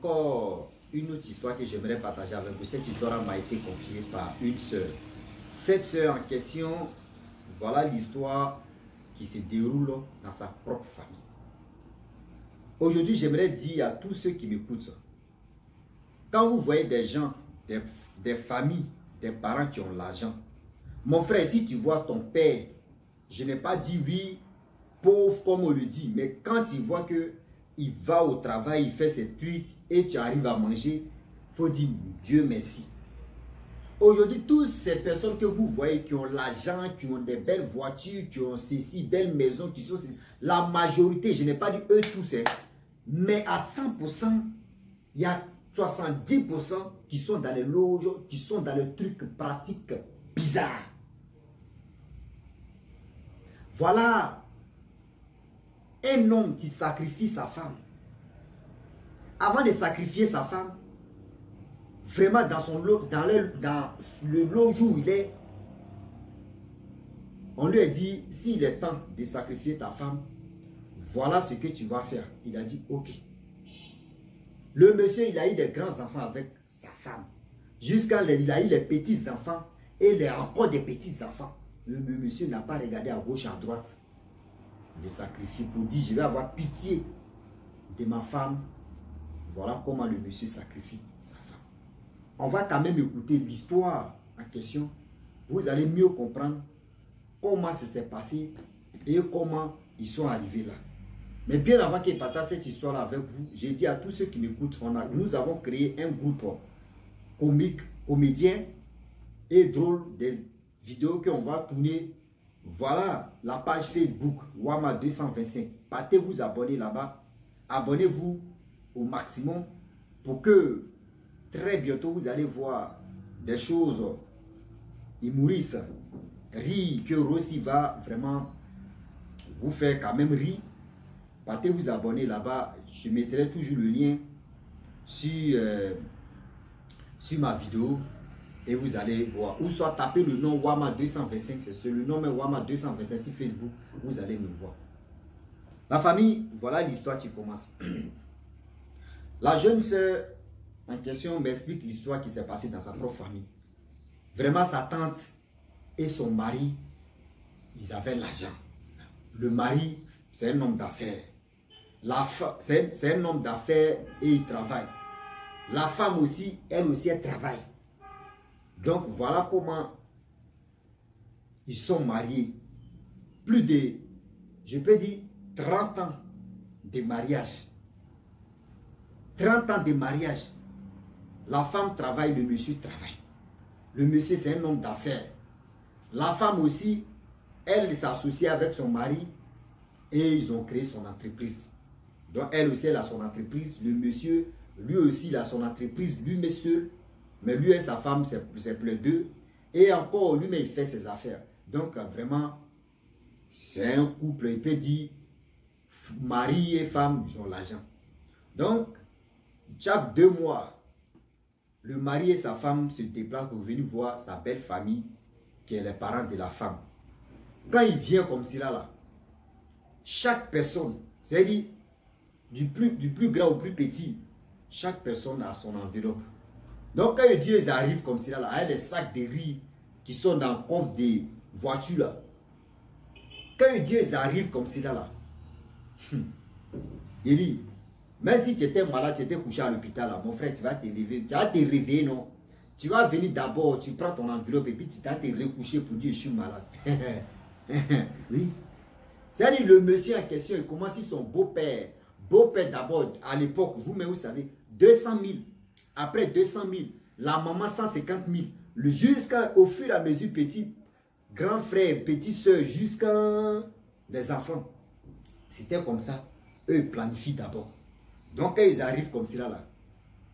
encore une autre histoire que j'aimerais partager avec vous. Cette histoire m'a été confiée par une sœur. Cette sœur en question, voilà l'histoire qui se déroule dans sa propre famille. Aujourd'hui, j'aimerais dire à tous ceux qui m'écoutent, quand vous voyez des gens, des familles, des parents qui ont l'argent, mon frère, si tu vois ton père, je n'ai pas dit oui, pauvre comme on le dit, mais quand il voit que il va au travail, il fait ses trucs et tu arrives à manger, il faut dire Dieu merci. Aujourd'hui, toutes ces personnes que vous voyez qui ont l'argent, qui ont des belles voitures, qui ont ceci, belles maisons, qui sont la majorité, je n'ai pas dit eux tous, mais à 100%, il y a 70% qui sont dans les loges, qui sont dans les trucs pratiques bizarres. Voilà un homme qui sacrifie sa femme. Avant de sacrifier sa femme, vraiment dans le logis où il est, on lui a dit, s'il est temps de sacrifier ta femme, voilà ce que tu vas faire. Il a dit, ok. Le monsieur, il a eu des grands enfants avec sa femme. Jusqu'à il a eu les petits enfants et il a encore des petits enfants. Le monsieur n'a pas regardé à gauche, à droite. Il sacrifie pour dire, je vais avoir pitié de ma femme. Voilà comment le monsieur sacrifie sa femme. On va quand même écouter l'histoire en question. Vous allez mieux comprendre comment ça s'est passé et comment ils sont arrivés là. Mais bien avant qu'il partage cette histoire-là avec vous, j'ai dit à tous ceux qui m'écoutent, nous avons créé un groupe comique, comédien et drôle des vidéos qu'on va tourner. Voilà la page Facebook Wama 225. Partez vous abonner là-bas. Abonnez-vous au maximum pour que très bientôt vous allez voir des choses humoristes, rire, que Rossi va vraiment vous faire quand même rire. Partez vous abonner là-bas. Je mettrai toujours le lien sur ma vidéo et vous allez voir. Ou soit tapez le nom Wama 225. C'est le nom Wama 225 sur Facebook. Vous allez me voir. La famille, voilà l'histoire qui commence. La jeune sœur en question m'explique l'histoire qui s'est passée dans sa propre famille. Vraiment, sa tante et son mari, ils avaient l'argent. Le mari, c'est un homme d'affaires. C'est un homme d'affaires et il travaille. La femme aussi, elle aussi, elle travaille. Donc, voilà comment ils sont mariés. Plus de, je peux dire, 30 ans de mariage. 30 ans de mariage. La femme travaille, le monsieur travaille. Le monsieur, c'est un homme d'affaires. La femme aussi, elle s'associe avec son mari et ils ont créé son entreprise. Donc, elle aussi, elle a son entreprise. Le monsieur, lui aussi, il a son entreprise. Lui, monsieur, mais lui et sa femme, c'est plus deux. Et encore, lui, mais il fait ses affaires. Donc, vraiment, c'est un couple, il peut dire, mari et femme, ils ont l'argent. Donc, chaque 2 mois, le mari et sa femme se déplacent pour venir voir sa belle famille, qui est les parents de la femme. Quand il vient comme cela, là, chaque personne, c'est-à-dire du plus grand au plus petit, chaque personne a son enveloppe. Donc quand ils arrivent comme cela, là, avec les sacs de riz qui sont dans le coffre des voitures, là, quand ils arrivent comme cela, là, il dit, même si tu étais malade, tu étais couché à l'hôpital, là, mon frère, tu vas te lever, tu vas te réveiller, non? Tu vas venir d'abord, tu prends ton enveloppe et puis tu vas te recoucher pour dire je suis malade. Oui. C'est-à-dire le monsieur en question, il commence son beau-père. Beau-père d'abord, à l'époque, vous-même vous savez, 200 000. Après 200 000, la maman 150 000. Jusqu'au fur et à mesure, petit grand frère, petite soeur, jusqu'à les enfants. C'était comme ça. Eux, ils planifient d'abord. Donc, quand ils arrivent comme cela, là,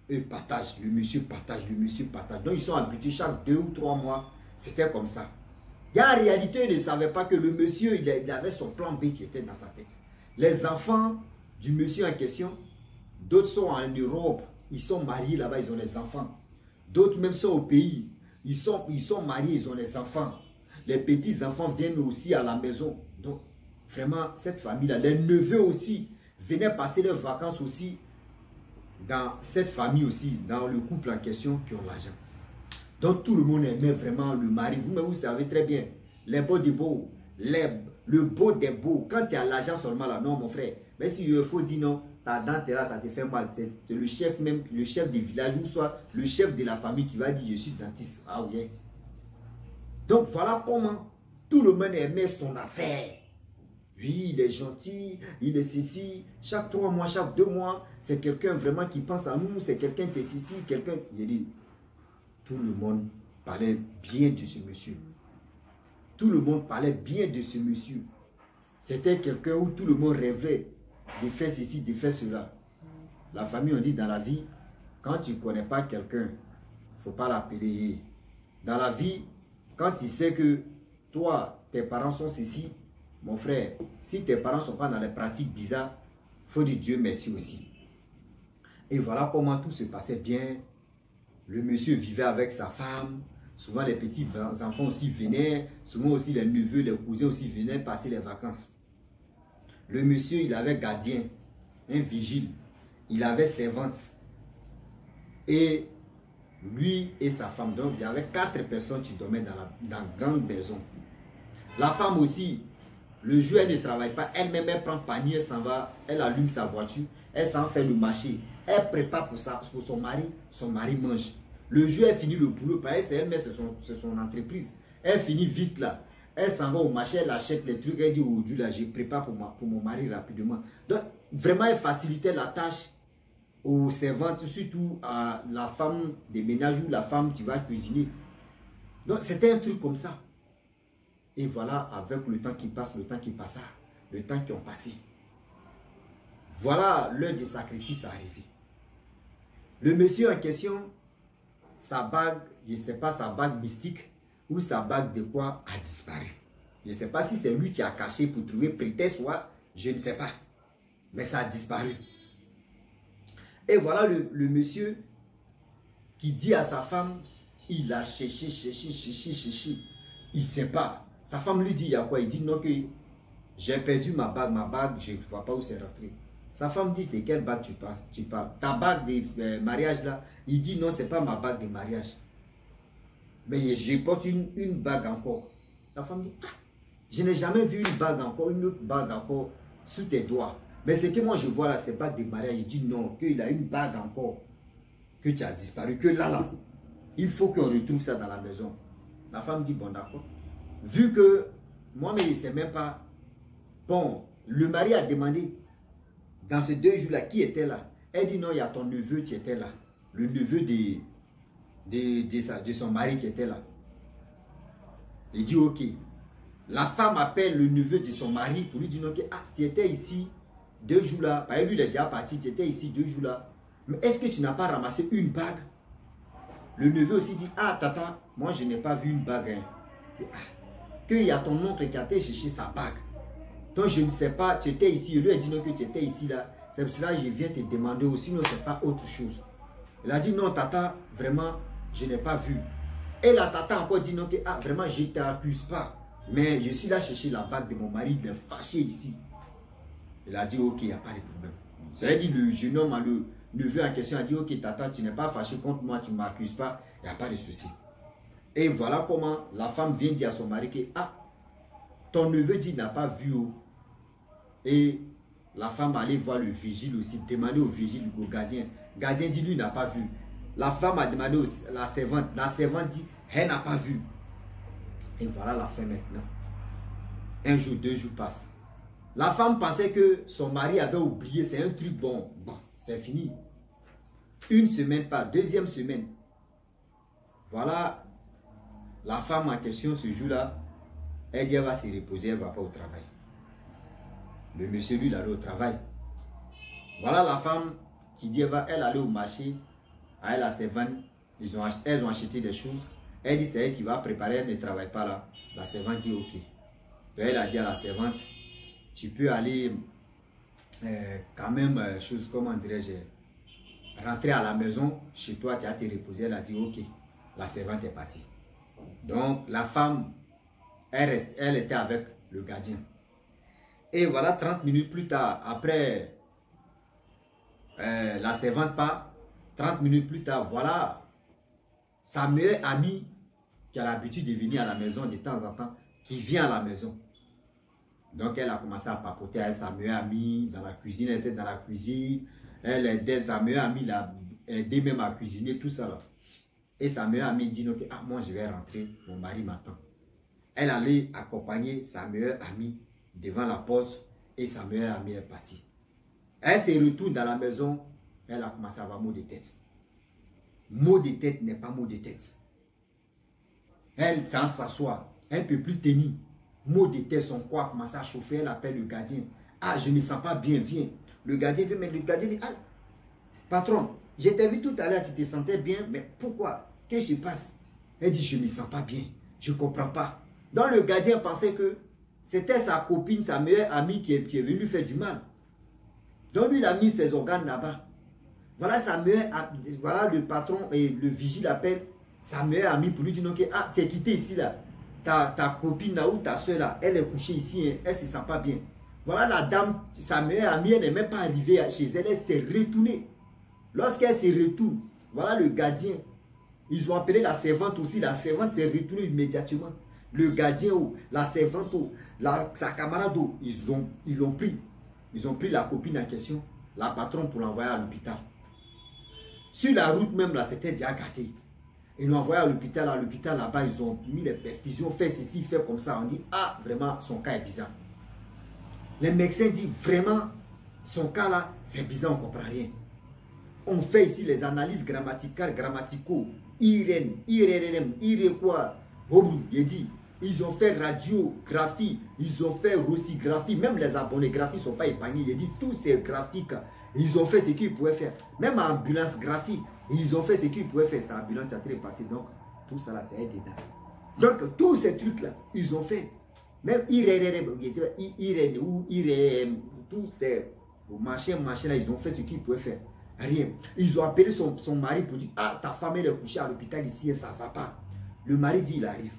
eux partagent. Le monsieur partage, le monsieur partage. Donc, ils sont habitués chaque 2 ou 3 mois. C'était comme ça. Et en réalité, ils ne savaient pas que le monsieur, il avait son plan B qui était dans sa tête. Les enfants du monsieur en question, d'autres sont en Europe. Ils sont mariés là-bas, ils ont les enfants. D'autres même sont au pays. Ils sont mariés, ils ont les enfants. Les petits-enfants viennent aussi à la maison. Donc, vraiment, cette famille-là, les neveux aussi, venaient passer leurs vacances aussi dans cette famille aussi, dans le couple en question, qui ont l'argent. Donc tout le monde aimait vraiment le mari. Vous-même, vous savez très bien. Les beaux des beaux, le beau des beaux. Quand tu as l'argent seulement là, non mon frère. Mais si il faut dire non, ta dent là, ça te fait mal. C'est le chef même, le chef du village ou soit le chef de la famille qui va dire je suis dentiste. Ah oui. Donc voilà comment tout le monde aimait son affaire. Oui, il est gentil, il est ceci. Chaque 3 mois, chaque 2 mois, c'est quelqu'un vraiment qui pense à nous. C'est quelqu'un qui est ceci, quelqu'un. Il dit, tout le monde parlait bien de ce monsieur. Tout le monde parlait bien de ce monsieur. C'était quelqu'un où tout le monde rêvait de faire ceci, de faire cela. La famille, on dit dans la vie, quand tu ne connais pas quelqu'un, il ne faut pas l'appeler. Dans la vie, quand tu sais que toi, tes parents sont ceci, mon frère, si tes parents ne sont pas dans les pratiques bizarres, il faut dire Dieu merci aussi. Et voilà comment tout se passait bien. Le monsieur vivait avec sa femme. Souvent, les petits enfants aussi venaient. Souvent aussi, les neveux, les cousins aussi venaient passer les vacances. Le monsieur, il avait gardien, un vigile. Il avait servante. Et lui et sa femme. Donc, il y avait 4 personnes qui dormaient dans la grande maison. La femme aussi, le jour, elle ne travaille pas. Elle-même, elle prend panier, elle s'en va. Elle allume sa voiture. Elle s'en fait le marché. Elle prépare pour son mari. Son mari mange. Le jour, elle finit le boulot. Pareil, c'est elle-même, c'est son entreprise. Elle finit vite là. Elle s'en va au marché, elle achète les trucs. Elle dit aujourd'hui, là, je prépare pour mon mari rapidement. Donc, vraiment, elle facilitait la tâche aux servantes, surtout à la femme de ménage ou la femme qui va cuisiner. Donc, c'était un truc comme ça. Et voilà, avec le temps qui passe, le temps qui passa, le temps qui ont passé. Voilà, l'heure des sacrifices arrivé. Le monsieur en question, sa bague, je ne sais pas, sa bague mystique ou sa bague de quoi a disparu. Je ne sais pas si c'est lui qui a caché pour trouver prétexte ou je ne sais pas. Mais ça a disparu. Et voilà le monsieur qui dit à sa femme, il a cherché. Il ne sait pas. Sa femme lui dit, il y a quoi? Il dit non, que j'ai perdu ma bague, je ne vois pas où c'est rentré. Sa femme dit, de quelle bague tu parles? Ta bague de mariage là? Il dit, non, ce n'est pas ma bague de mariage. Mais je porte une bague encore. La femme dit, ah, je n'ai jamais vu une bague encore, une autre bague encore sous tes doigts. Mais ce que moi je vois là, c'est bague de mariage. Il dit non, qu'il a une bague encore, que tu as disparu, que là, il faut qu'on retrouve ça dans la maison. La femme dit, bon d'accord. Vu que moi-même, je ne sais même pas. Bon, le mari a demandé, dans ces 2 jours-là, qui était là? Elle dit, non, il y a ton neveu qui était là. Le neveu de son mari qui était là. Il dit, ok. La femme appelle le neveu de son mari pour lui dire, ok, ah, tu étais ici 2 jours là. Par exemple, lui, il est déjà parti, tu étais ici 2 jours là. Mais est-ce que tu n'as pas ramassé une bague? Le neveu aussi dit, ah, tata, moi, je n'ai pas vu une bague. Hein. Ah, qu'il y a ton oncle qui a été chercher sa bague. Donc, je ne sais pas, tu étais ici. Lui a dit non, que tu étais ici là. C'est pour cela que je viens te demander aussi, sinon, ce n'est pas autre chose. Elle a dit, non, tata, vraiment, je n'ai pas vu. Et la tata encore dit, non, que, ah, vraiment, je ne t'accuse pas. Mais je suis là chercher la bague de mon mari, il est fâché ici. Elle a dit, ok, il n'y a pas de problème. Ça veut dire, le jeune homme, le neveu en question, a dit, ok, tata, tu n'es pas fâché contre moi, tu ne m'accuses pas, il n'y a pas de souci. Et voilà comment la femme vient dire à son mari que, ah, ton neveu dit, n'a pas vu. Et la femme allait voir le vigile aussi, demander au vigile, au gardien. Le gardien dit, lui, n'a pas vu. La femme a demandé à la servante dit, elle n'a pas vu. Et voilà la fin maintenant. 1 jour, 2 jours passent. La femme pensait que son mari avait oublié, c'est un truc bon. Bon, c'est fini. 1 semaine pas, 2e semaine. Voilà, la femme en question ce jour-là, elle dit, elle va se reposer, elle ne va pas au travail. Le monsieur, lui, il allait au travail. Voilà la femme qui dit, elle allait au marché, avec la servante, elles ont acheté des choses. Elle dit, c'est elle qui va préparer, elle ne travaille pas là. La servante dit, ok. Donc elle a dit à la servante, tu peux aller quand même, comment dirais-je, rentrer à la maison, chez toi, tu as te reposer. Elle a dit, ok. La servante est partie. Donc la femme, elle était avec le gardien. Et voilà, 30 minutes plus tard, après la servante part. 30 minutes plus tard, voilà sa meilleure amie qui a l'habitude de venir à la maison de temps en temps, qui vient à la maison. Donc elle a commencé à papoter avec sa meilleure amie dans la cuisine, elle était dans la cuisine. Elle aidait sa meilleure amie, l'a aidé même à cuisiner, tout ça là. Et sa meilleure amie dit, ok, ah, moi je vais rentrer, mon mari m'attend. Elle allait accompagner sa meilleure amie devant la porte et sa meilleure amie est partie. Elle se retourne dans la maison, elle a commencé à avoir mot de tête. Mot de tête n'est pas mot de tête. Elle, sans s'asseoir, elle ne peut plus tenir. Mot de tête, son corps a commencé à chauffer, elle appelle le gardien. Ah, je ne me sens pas bien, viens. Le gardien vient, mais le gardien dit, ah, patron, je t'ai vu tout à l'heure, tu te sentais bien, mais pourquoi? Qu'est-ce qui se passe? Elle dit, je ne me sens pas bien, je ne comprends pas. Donc le gardien pensait que c'était sa copine, sa meilleure amie qui est venue lui faire du mal. Donc lui, il a mis ses organes là-bas. Voilà sa meilleure, voilà le patron et le vigile appelle sa meilleure amie pour lui dire, ok, ah, tu es quitté ici là. Ta copine là ou ta soeur là, elle est couchée ici, hein, elle ne se sent pas bien. Voilà la dame, sa meilleure amie, elle n'est même pas arrivée chez elle, elle s'est retournée. Lorsqu'elle se retourne, voilà le gardien. Ils ont appelé la servante aussi, la servante s'est retournée immédiatement. Le gardien ou la servante ou sa camarade, ils l'ont pris. Ils ont pris la copine en question, la patronne pour l'envoyer à l'hôpital. Sur la route même là, c'était déjà gâté. Ils l'ont envoyé à l'hôpital là-bas, ils ont mis les perfusions, fait ceci, fait comme ça. On dit, ah, vraiment, son cas est bizarre. Les médecins disent, vraiment, son cas là, c'est bizarre, on ne comprend rien. On fait ici les analyses grammaticaux, quoi, il dit, ils ont fait radiographie, ils ont fait rossigraphie, même les abonnés-graphies ne sont pas épargnés. Il dit, tous ces graphiques, ils ont fait ce qu'ils pouvaient faire. Même ambulance graphie, ils ont fait ce qu'ils pouvaient faire. Cette ambulance qui a très passé. Donc, tout ça là, c'est un détail. Donc, tous ces trucs-là, ils ont fait. Même tous ces machins là, ils ont fait ce qu'ils pouvaient faire. Rien. Ils ont appelé son mari pour dire, ah, ta femme elle est couchée à l'hôpital ici et ça ne va pas. Le mari dit, il arrive.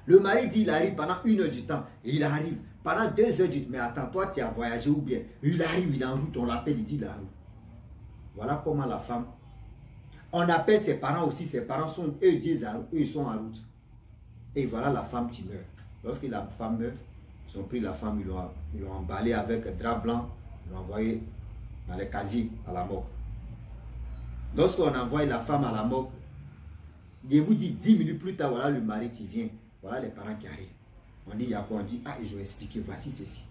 Le mari dit, il arrive pendant 1 heure du temps. Et il arrive. Pendant 2 heures du temps. Mais attends, toi, tu as voyagé ou bien? Il arrive, il est en route, on l'appelle, il dit, il arrive. Voilà comment la femme. On appelle ses parents aussi. Ses parents sont, eux disent, eux ils sont en route. Et voilà la femme qui meurt. Lorsque la femme meurt, ils ont pris la femme, ils l'ont emballée avec un drap blanc, ils l'ont envoyée dans les casiers à la mort. Lorsqu'on envoie la femme à la mort, je vous dis 10 minutes plus tard, voilà le mari qui vient. Voilà les parents qui arrivent. On dit, il y a quoi? On dit, ah, ils ont expliqué, voici ceci.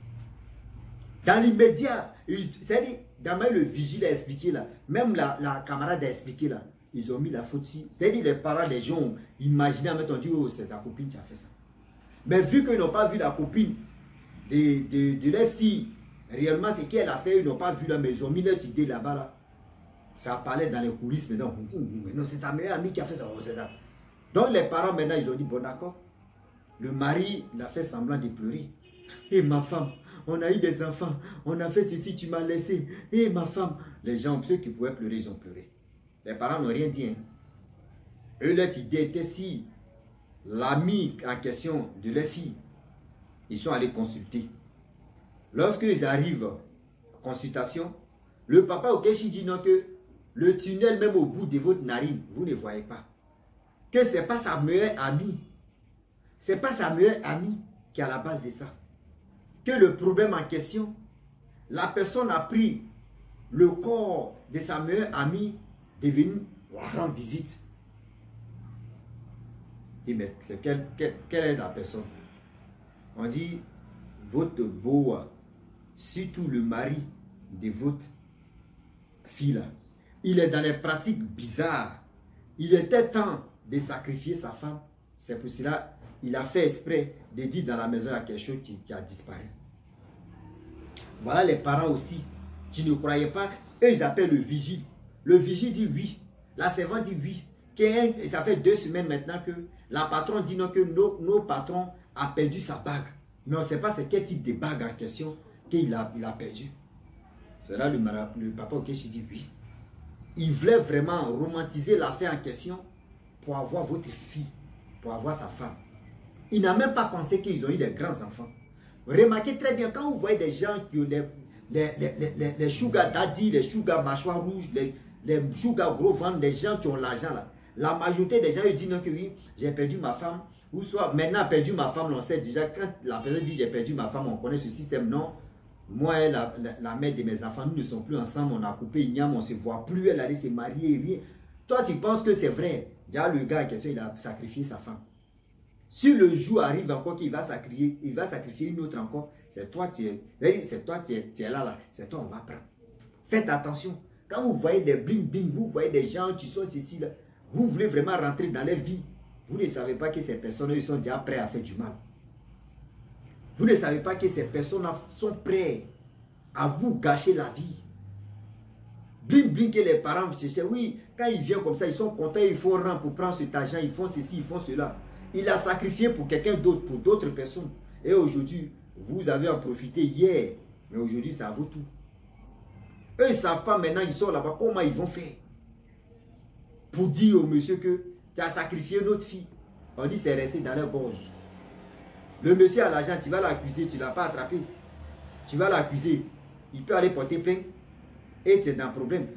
Dans l'immédiat, c'est-à-dire, dans le vigile a expliqué là, même la camarade a expliqué là, ils ont mis la faute ici. C'est-à-dire, les parents, les gens ont imaginé, en on dit, oh, c'est ta copine qui a fait ça. Mais vu qu'ils n'ont pas vu la copine de leur fille, réellement, ce qu'elle a fait, ils n'ont pas vu la maison, mis leur idée là-bas là. Ça parlait dans les coulisses maintenant. Mais non, c'est sa meilleure amie qui a fait ça. Donc les parents maintenant, ils ont dit, bon d'accord. Le mari, il a fait semblant de pleurer. Et ma femme, on a eu des enfants, on a fait ceci, tu m'as laissé. Et ma femme, les gens, ceux qui pouvaient pleurer, ils ont pleuré. Les parents n'ont rien dit. Hein. Eux, leur idée était si l'ami en question de leur fille, ils sont allés consulter. Lorsqu'ils arrivent à consultation, le papa au Keshi dit non que le tunnel même au bout de votre narine, vous ne voyez pas. Que ce n'est pas sa meilleure amie. Ce n'est pas sa meilleure amie qui est à la base de ça. Que le problème en question, la personne a pris le corps de sa meilleure amie de venir rendre visite. Et mais quelle est la personne? On dit votre beau, surtout le mari de votre fille là, il est dans les pratiques bizarres. Il était temps de sacrifier sa femme. C'est pour cela il a fait exprès de dire dans la maison il y a quelque chose qui a disparu. Voilà les parents aussi. Tu ne croyais pas? Eux ils appellent le vigile. Le vigile dit oui. La servante dit oui. Ça fait 2 semaines maintenant que la patronne dit non, que nos patrons a perdu sa bague. Mais on ne sait pas c'est quel type de bague en question qu'il a perdu. C'est là le papa Okeshi dit oui. Il voulait vraiment romantiser l'affaire en question pour avoir votre fille, pour avoir sa femme. Il n'a même pas pensé qu'ils ont eu des grands enfants. Remarquez très bien, quand vous voyez des gens qui ont les sugar daddy, les sugar mâchoire rouge, les sugar gros ventre, les gens qui ont l'argent là. La majorité des gens ils disent non que oui, j'ai perdu ma femme. Ou soit maintenant perdu ma femme, on sait déjà quand la personne dit j'ai perdu ma femme, on connaît ce système. Non, moi et la mère de mes enfants, nous ne sommes plus ensemble, on a coupé igname, on ne se voit plus, elle allait se marier, rien. Toi tu penses que c'est vrai. Déjà le gars en question, il a sacrifié sa femme. Si le jour arrive encore qu'il va sacrifier une autre encore, c'est toi tu es là, c'est toi on va prendre. Faites attention. Quand vous voyez des bling bling, vous voyez des gens qui sont ceci là, vous voulez vraiment rentrer dans leur vie. Vous ne savez pas que ces personnes ils sont déjà prêts à faire du mal. Vous ne savez pas que ces personnes sont prêts à vous gâcher la vie. Bling bling que les parents vous cherchent. Oui, quand ils viennent comme ça, ils sont contents, ils font rang pour prendre cet argent, ils font ceci, ils font cela. Il a sacrifié pour quelqu'un d'autre, pour d'autres personnes. Et aujourd'hui, vous avez en profité hier. Mais aujourd'hui, ça vaut tout. Eux, ils ne savent pas maintenant, ils sont là-bas, comment ils vont faire. Pour dire au monsieur que tu as sacrifié notre fille. On dit c'est resté dans leur gorge. Le monsieur a l'argent, tu vas l'accuser, tu ne l'as pas attrapé. Tu vas l'accuser. Il peut aller porter plainte. Et tu es dans le problème.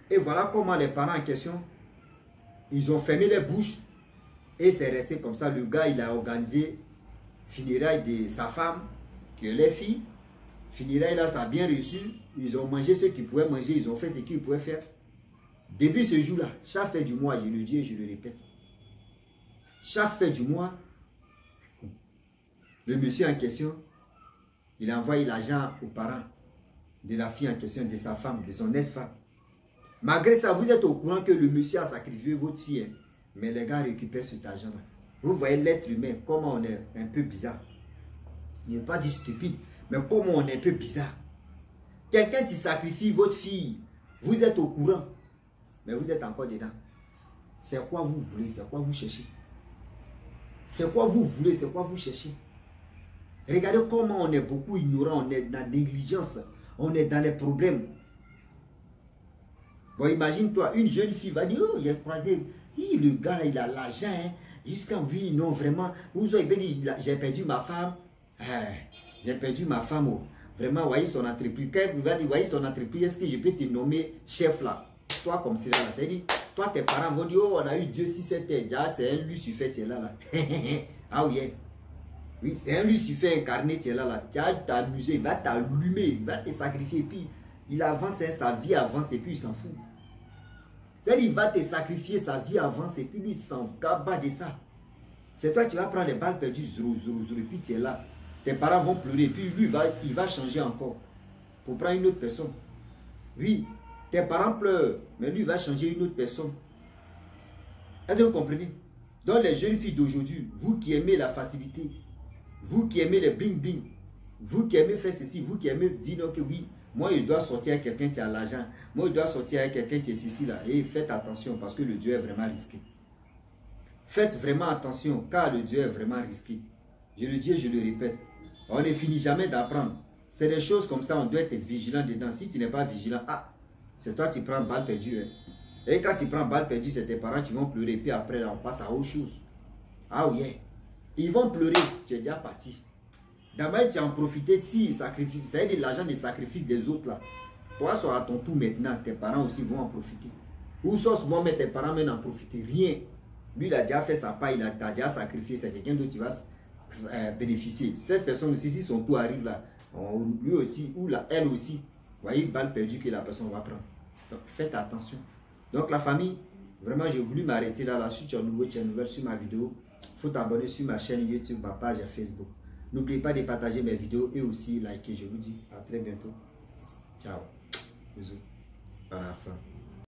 Et voilà comment les parents en question, ils ont fermé les bouches. Et c'est resté comme ça. Le gars, il a organisé funérailles de sa femme, qui est les filles. Funérailles là, ça a bien reçu. Ils ont mangé ce qu'ils pouvaient manger. Ils ont fait ce qu'ils pouvaient faire. Depuis ce jour-là, chaque fin du mois, je le dis et je le répète. Chaque fin du mois, le monsieur en question, il a envoyé l'argent aux parents de la fille en question, de sa femme, de son ex-femme. Malgré ça, vous êtes au courant que le monsieur a sacrifié votre fille. Hein? Mais les gars récupèrent cet argent-là. Vous voyez l'être humain, comment on est un peu bizarre. Je ne veux pas dire stupide, mais comment on est un peu bizarre. Quelqu'un qui sacrifie votre fille, vous êtes au courant, mais vous êtes encore dedans. C'est quoi vous voulez, c'est quoi vous cherchez. C'est quoi vous voulez, c'est quoi vous cherchez. Regardez comment on est beaucoup ignorant, on est dans la négligence, on est dans les problèmes. Bon, imagine-toi, une jeune fille va dire, oh, il a croisé, le gars, il a l'argent, hein. Jusqu'à oui, non, vraiment, j'ai perdu ma femme. J'ai perdu ma femme, oh. Vraiment, voyez son entreprise. Quand il va dire, voyez son entreprise, est-ce que je peux te nommer chef là? Toi, comme cela, là. C'est-à-dire, toi, tes parents vont dire, oh, on a eu Dieu 6-7 ans. Déjà, c'est un Lucifer, tu es là, là. Ah oui, oui, c'est un Lucifer incarné, tu es là, là. Tu vas t'amuser, il va t'allumer, il va te sacrifier. Et puis, il avance, hein, sa vie avance et puis il s'en fout. C'est-à-dire, il va te sacrifier, sa vie avance et puis lui, il s'en bat de ça. C'est toi, tu vas prendre les balles perdues, et puis tu es là. Tes parents vont pleurer, et puis lui, il va changer encore. Pour prendre une autre personne. Oui, tes parents pleurent, mais lui, il va changer une autre personne. Est-ce que vous comprenez? Donc, les jeunes filles d'aujourd'hui, vous qui aimez la facilité, vous qui aimez les bling-bling, vous qui aimez faire ceci, vous qui aimez dire non que oui, moi, je dois sortir avec quelqu'un qui a l'argent. Moi, je dois sortir avec quelqu'un qui est ceci, là. Et faites attention, parce que le Dieu est vraiment risqué. Faites vraiment attention, car le Dieu est vraiment risqué. Je le dis et je le répète. On ne finit jamais d'apprendre. C'est des choses comme ça, on doit être vigilant dedans. Si tu n'es pas vigilant, c'est toi qui prends balle perdue. Hein. Et quand tu prends balle perdue, c'est tes parents qui vont pleurer. Puis après, là, on passe à autre chose. Ah oui. Ils vont pleurer. Tu es déjà parti. D'abord, tu en profites si sacrifice. Ça veut dire l'argent des sacrifices des autres là. Toi, sois à ton tour maintenant. Tes parents aussi vont en profiter. Ou soit souvent, mais tes parents même en profiter. Rien. Lui, il a déjà fait sa part. Il a déjà sacrifié. C'est quelqu'un d'autre qui va bénéficier. Cette personne aussi, si son tour arrive là, lui aussi, ou là, elle aussi, voyez, balle perdue que la personne va prendre. Donc, faites attention. Donc, la famille, vraiment, j'ai voulu m'arrêter là. Si tu es nouveau, tu es nouvelle sur ma vidéo, il faut t'abonner sur ma chaîne YouTube, ma page Facebook. N'oubliez pas de partager mes vidéos et aussi liker. Je vous dis à très bientôt. Ciao. Bisous. Voilà ça.